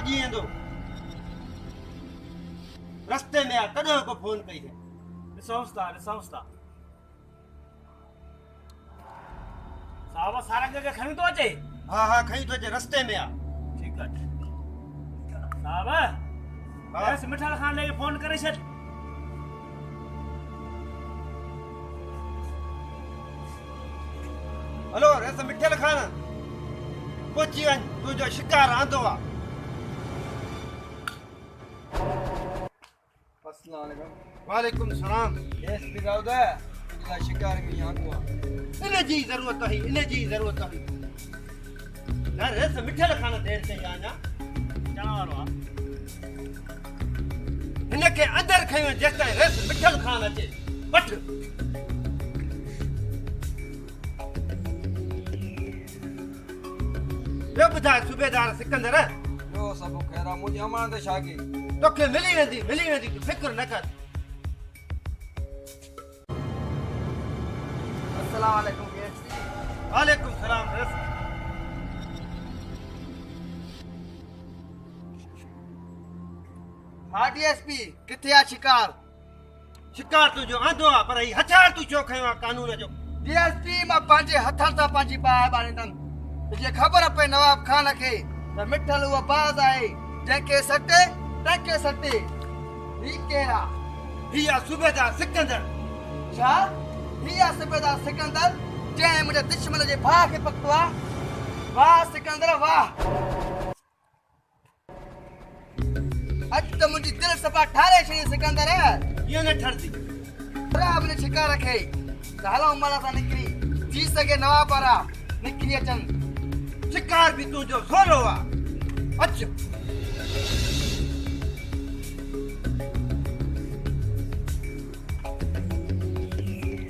जी वेंदो रस्ते में आ कॾहिं को फोन कई है ॾिसूंसि था साहब सारंग खे खणी थो अचे हाँ खई तो अचे रस्ते में आ ठीकु आहे साहब बस मिठल खान खे फोन करे छॾ हेलो रेस मिठल खान पहुची वन तुझो शिकार आंदो आ अस्सलाम वालेकुम वालेकुम सलाम एसपी दाऊद तुझा शिकार में यहाँ हुआ इन जी जरूरत है ना रेस मिठल खान देर से आना चवण वारो आहे इनके अंदर खयो जेका रेस मिठल खान अचे वठ ॿियो ॿुधाए सूबेदार सिकंदर जो सब खैरा मुझे अमानत शागी तोखे मिली वेंदी तू फिक्र न कर अस्सलाम वालेकुम एसपी वालेकुम सलाम रेस हाँ डीएसपी किथे आ शिकार शिकार तुझो आंदो आ पर ही हथियार तू छो खयो आ कानून जो डीएसपी मां पंहिंजे हथनि सां पंहिंजी बाहि ॿारींदमि तुझे ख़बर पए नवाब खान खे त मिठल उहा बाज़ आहे जंहिंखे सटे तंहिंखे सटे ही केरु आहे ही आ सूबेदार सिकंदर छा ही आहे सूबेदार सिकंदर जंहिं मुंहिंजे दुश्मन जे भाउ खे पकड़ो आहे वाह सिकंदर वाह अॼु त मुंहिंजी दिलि सफ़ा ठारे छॾी सिकंदर ये न ठरदी बराबरि शिकार खे त हलूं माला सां निकिरी थी सघे नवाब वारा निकिरी अचनि शिकार भी तुझो सोलो आ अच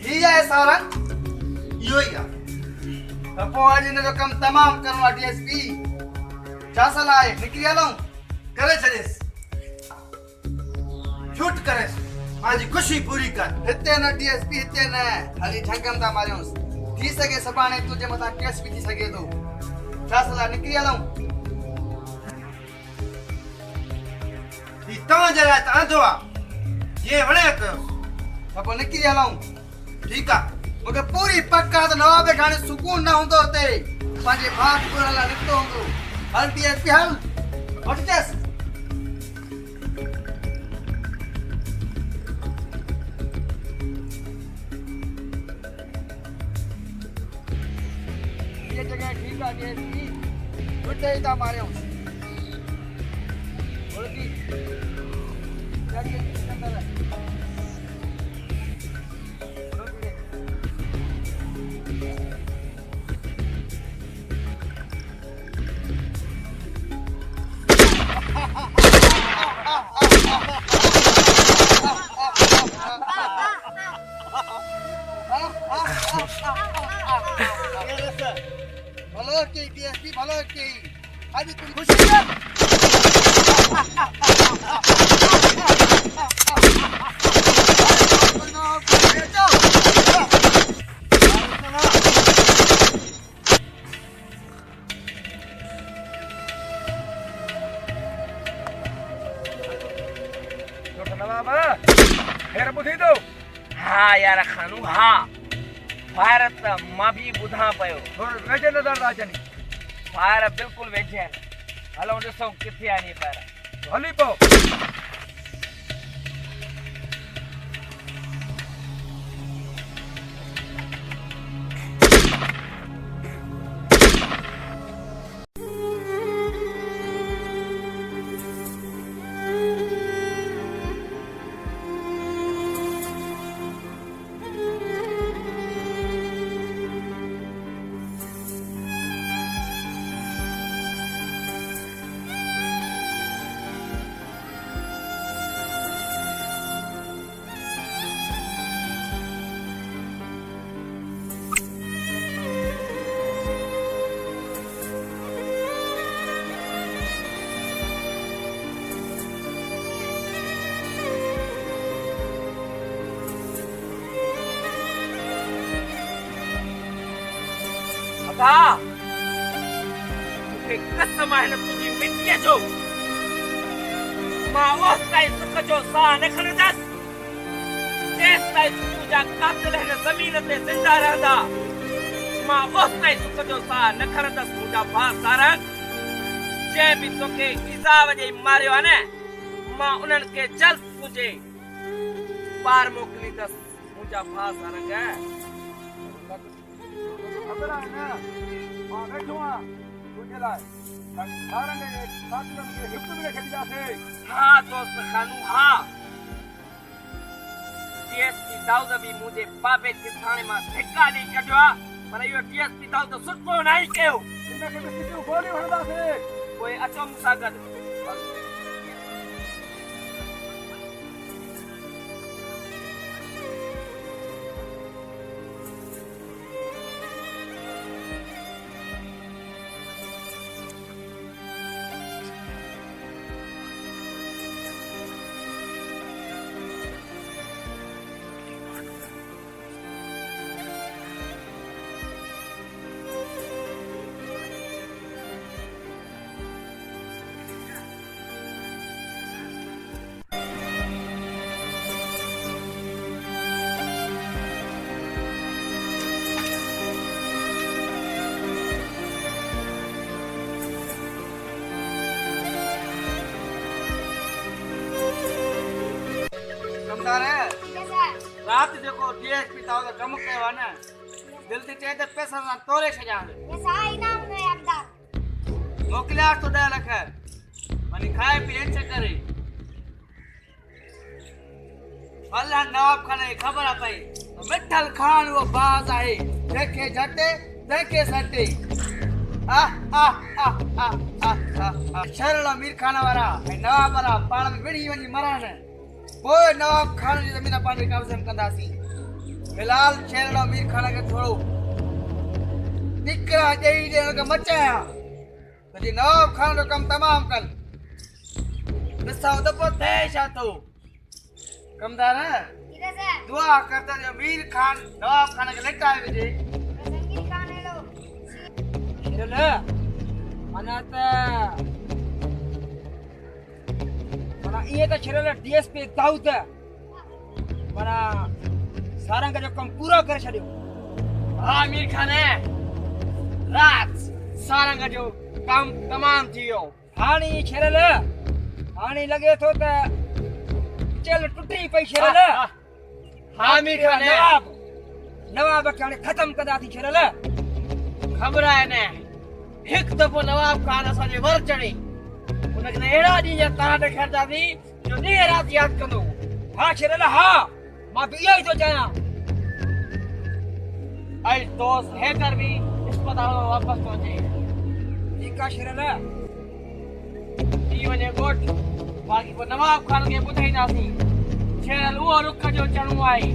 ही आहे सारंग इहो ई आ त पोइ अॼु हिन जो कमु तमामु करिणो आहे डीएसपी छा सलाह आहे निकिरी हलूं करे छॾेस शूट करेस मांजी खुशी पूरी कर हिते न डीएसपी हिते न हली ठंगम था मारियूंसि थी सघे सुभाणे तुंहिंजे मथां केस बि थी सघे थो छा सलाह निकिरी हलूं ही तव्हांजे लाइ त आंदो आ जीअं वणे कयो त पोइ निकिरी हलूं ठीकु आ मूंखे पूरी पक आहे त नवाब खे हाणे सुकून न हूंदो हुते पंहिंजे भाउ पूरण लाइ निकितो हूंदो हल डीएसपी हल वठिजेसि ये जगह ठीक है डीएसपी उठे ही था मारियूंसि उल्टी जाके अंदर है भलो के डीएसपी भलो के अभी तुम खुशी है हाँ यार खानू हाँ भारत मां भी बुधा पयो थोड़ो वेझे नज़र था अचनि फायर बिल्कुल वेझे आहिनि हलो ॾिसूं किथे आहे फायर हली पओ था मूंखे कसम आहे न तुंहिंजी मिटीअ जो मां ओस्ताई सुख जो साह न खणंदसि जेसिताईं तुंहिंजा कातिल हिन ज़मीन ते ज़िंदा रहंदा मां ओसिताईं सुख जो साह न खणंदसि मुंहिंजा भाउ सारंग जंहिं बि तोखे ईज़ा वॼाई मारियो आहे न मां उन्हनि खे जल्द तुंहिंजे पार मोकिलींदसि मुंहिंजा भाउ सारंग ख़बर आहे न मां वेठो आहियां तुंहिंजे लाइ सारंग जे कातिलनि खे हिकु बि न छॾींदासीं हा दोस्त खानू हा डीएसपी दाऊद बि मुंहिंजे बाबे खे थाणे मां धिका ॾेई कढियो आहे पर इहो डीएसपी दाऊद सुठो न ई कयो हिनखे बि सिटियूं गोलियूं हणंदासीं पोइ अचो मूंसां गॾु रात जेको डीएसपी दाऊद कमु कयो आहे न दिलि थी चए त पैसा सां तोरे छॾियां मोकिलियासि तो 10 लख वञी खाए पी ऐश करे अलाह नवाब खान खे ख़बर आहे पई मिठल खान उहो बाज़ आहे जंहिंखे झटे तंहिंखे सटे शहर मीर खान वारा ऐं नवाब वारा पाण में विढ़ी वञी मरण पोइ नवाब खान जी ज़मीन पंहिंजे कब्ज़े में कंदासीं फिलहाल शहर मीर खान खे थोरो निकरा ॾेई ॾियण खे मचायां त जी नवाब खान जो कमु तमामु कनि ॾिसां त पोइ थिए छा थो कमदार दुआ करता जो मीर खान नवाब खान खे लटाए विझे माना इहे त छिरल डीएसपी दाऊद माना सारंग जो कमु पूरो करे छॾियो हा मीर खान रात सारंग जो कमु तमामु थी वियो हाणे छिरल हाणे लॻे थो त चल टुटी पई छिरल हा मीर खान नवाब खे हाणे ख़तमु कंदासीं छिरल ख़बर आहे न हिकु दफ़ो नवाब खान असांजे वर चढ़ी उनखे अहिड़ा ॾींहं जा तार ॾेखारींदासीं जो ॾींहं राति यादि कंदो हा छिरल हा मां बि इहो ई थो चाहियां ऐं दोस्त हैकर बि अस्पताल में वापसि थो अचे ठीकु आहे छिरल थी वञे ॻोठ बाक़ी पोइ नवाब खान खे ॿुधाईंदासीं छिरल उहो रुख जो चढ़णो आहे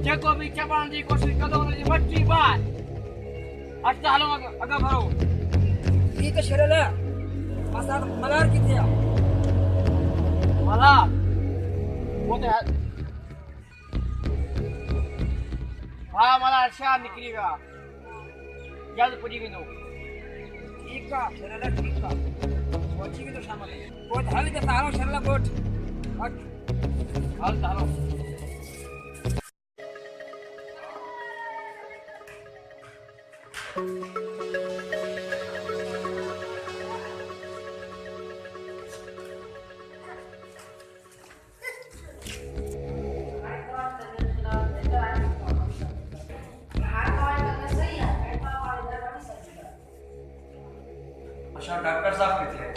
जेको बि चवण जी कोशिशि कंदो हुनजी मटी ॿार अच त हलो अॻु भरो ठीकु आहे छिरल असां मलार किथे आहे मलार वो तो हा मलार शाम निकिरी वियो आहे जल्द पुॼी वेंदो ठीकु आहे छिरल ठीकु आहे पहुची वेंदो शाम जो पोइ हल त हलो छिरल ॻोठ हल त हलो अच्छा डॉक्टर साहब किथे हैं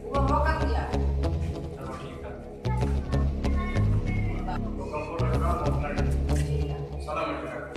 वो मौका दिया चलो ठीक है तो कंप्यूटर का मोबाइल सलाम अलैकुम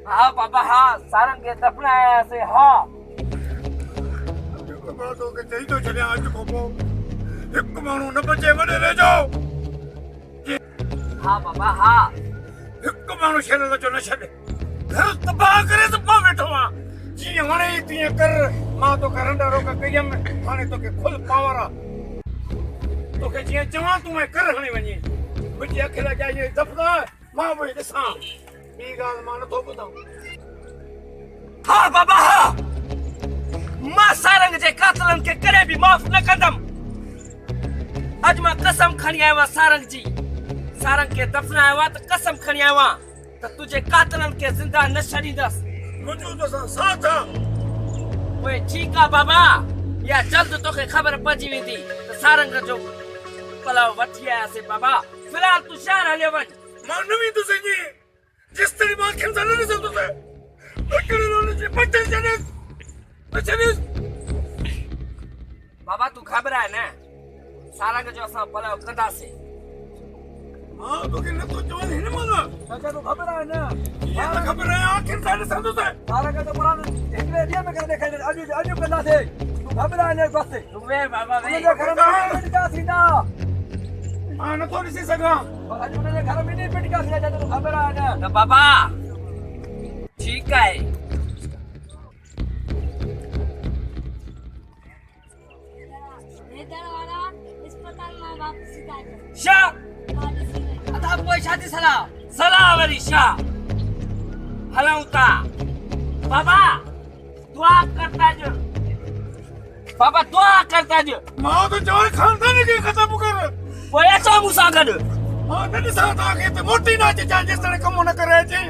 हाँ पापा हाँ सारंग के दफना आया से हाँ तो के चई तो चले आज को पो एक मानू न बचे वडे रह जाओ हाँ पापा हाँ हिकु माण्हू छॾण जो न छॾे घर तबाह करे त मां वेठो आहियां जीअं वणे तीअं कर मां तोखे रंड रोक कयमि हाणे तोखे खुद पावर आहे तोखे जीअं चवां तूं ऐं कर हणी वञे मुंहिंजी अखि लॻाई दफ़ा मां बि ॾिसां ॿी ॻाल्हि मां नथो ॿुधां हा बाबा हा मां सारंग जे कातलनि खे कॾहिं बि माफ़ न कंदमि अॼु मां कसम खणी आयो आहियां सारंग जी सारंग खे दफ़नायो आहे त कसम खणी आयो आहियां त तुंहिंजे कातलनि खे ज़िंदा न छॾींदसि मुंहिंजो तोसां साथ आहे ओए ठीकु आहे बाबा या जल्द तोखे ख़बर पइजी वेंदी त सारंग जो पलाव वठी आयासीं बाबा फ़िलहाल तूं शहर हलियो वञ मां न वेंदुसि ईअं जेसि ताईं मां अखियुनि सां न ॾिसंदुसि बाबा तूं घबराए न सारंग जो असां पलाव कंदासीं मां तोखे नथो चवां हिन महिल चाचा तूं घबराए न हीअ त ख़बर आहे अखियुनि सां ॾिसंदुसि सारंग जो पलाव हिकिड़े ॾींहं में करे ॾेखारींदे अॼु कंदासीं तूं घबराए न बसि तूं वेह बाबा वेह उनजे घर में पिटका थींदा मां नथो ॾिसी सघां अॼु उनजे घर में नहीं पिटका थींदा चाचा तूं घबराए न त बाबा ठीकु आहे शाह अदा पोइ शादी सलाह वरी शाह हलऊं था बाबा दुआ करता जो बाबा दुआ करता जो मां तो चवां खानदान खे ख़तम कर पोइ अचो मूंसां गॾु मां न ॾिसां तव्हांखे त मोटी न अचे जेसि ताईं कमु न करे अचे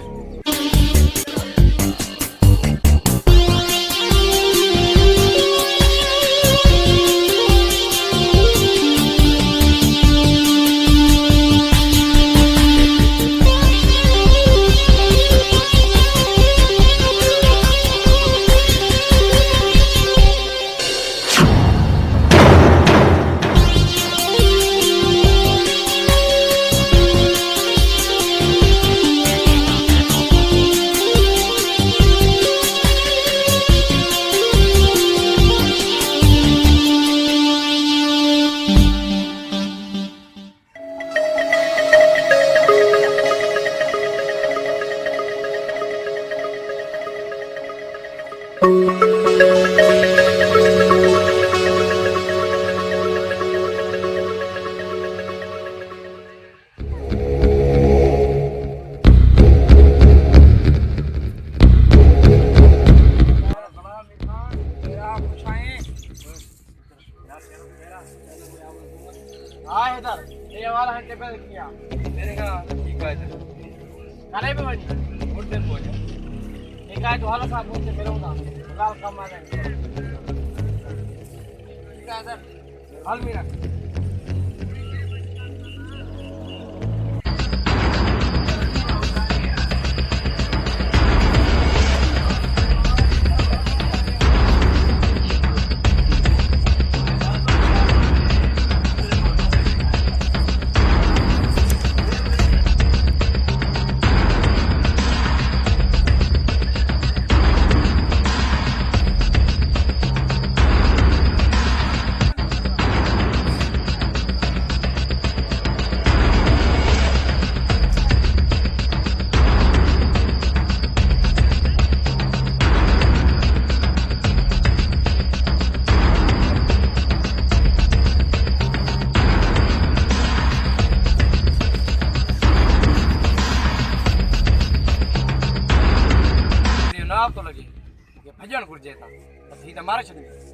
मारे छॾी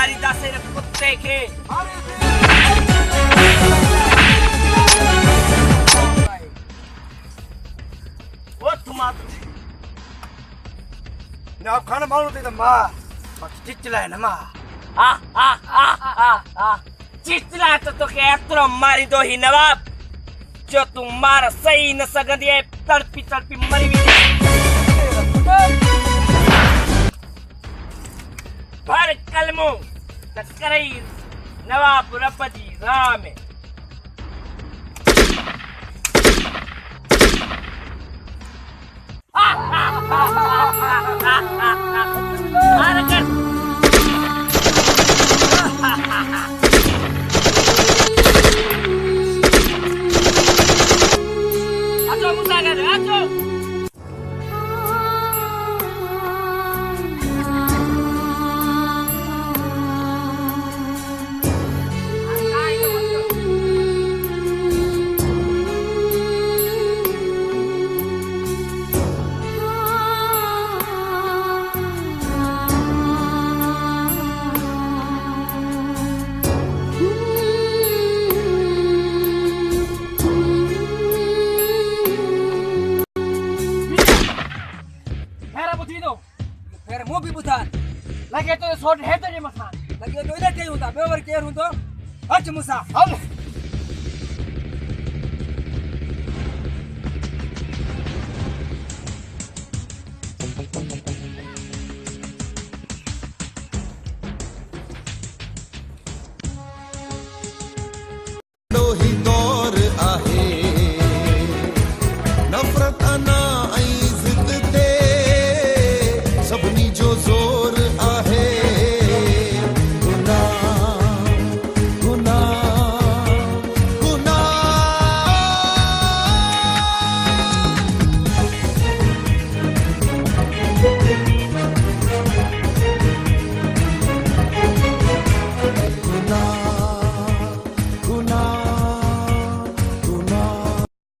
मारी दासे कुत्ते के नवाब खान माण्हू अथई त मां चिचलाए न मां चिचला तो तोखे एतिरो मारींदो ही नवाब जो तू मार सही न सघंदी आहे तड़पी तड़पी मरी भर कलमो त करई नवाब रब जी राह में आजो मुसागर आजो फिर मुंह भी बुधान लगे तो सोट है तेरे मसान लगे तो इधर के होता बेवर केर हूं तो अच मुसा हल